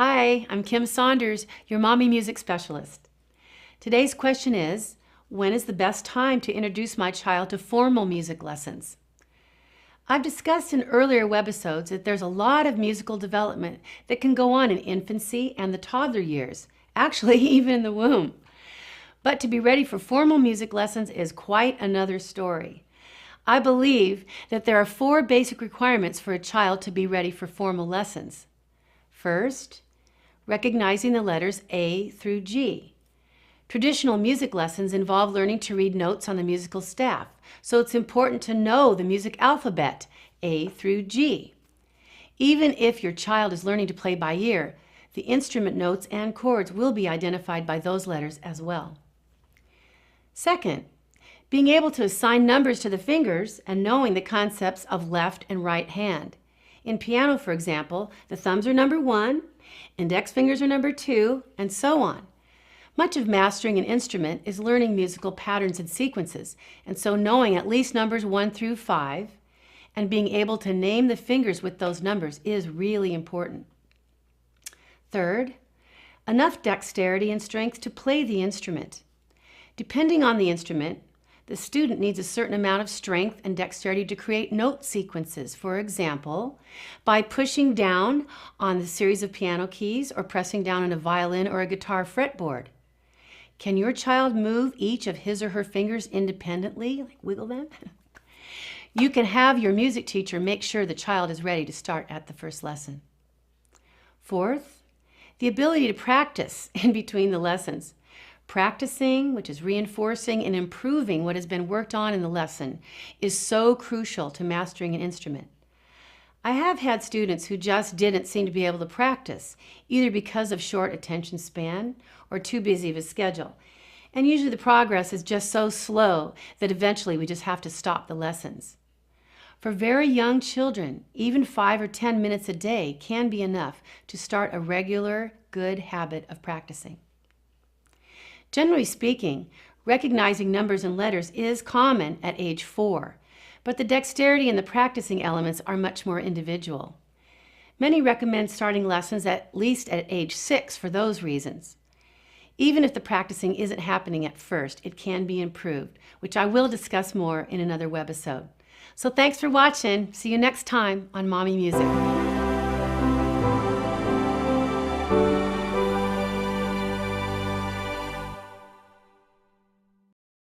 Hi, I'm Kim Saunders, your Mommy Music Specialist. Today's question is, when is the best time to introduce my child to formal music lessons? I've discussed in earlier webisodes that there's a lot of musical development that can go on in infancy and the toddler years, actually even in the womb. But to be ready for formal music lessons is quite another story. I believe that there are 4 basic requirements for a child to be ready for formal lessons. First, recognizing the letters A through G. Traditional music lessons involve learning to read notes on the musical staff, so it's important to know the music alphabet, A through G. Even if your child is learning to play by ear, the instrument notes and chords will be identified by those letters as well. Second, being able to assign numbers to the fingers and knowing the concepts of left and right hand. In piano, for example, the thumbs are number 1, index fingers are number 2, and so on. Much of mastering an instrument is learning musical patterns and sequences, and so knowing at least numbers 1 through 5 and being able to name the fingers with those numbers is really important. Third, enough dexterity and strength to play the instrument. Depending on the instrument, the student needs a certain amount of strength and dexterity to create note sequences, for example, by pushing down on the series of piano keys or pressing down on a violin or a guitar fretboard. Can your child move each of his or her fingers independently, like wiggle them? You can have your music teacher make sure the child is ready to start at the first lesson. Fourth, the ability to practice in between the lessons. Practicing, which is reinforcing and improving what has been worked on in the lesson, is so crucial to mastering an instrument. I have had students who just didn't seem to be able to practice, either because of short attention span or too busy of a schedule. And usually the progress is just so slow that eventually we just have to stop the lessons. For very young children, even 5 or 10 minutes a day can be enough to start a regular, good habit of practicing. Generally speaking, recognizing numbers and letters is common at age 4, but the dexterity and the practicing elements are much more individual. Many recommend starting lessons at least at age 6 for those reasons. Even if the practicing isn't happening at first, it can be improved, which I will discuss more in another webisode. So thanks for watching. See you next time on Mommy Music.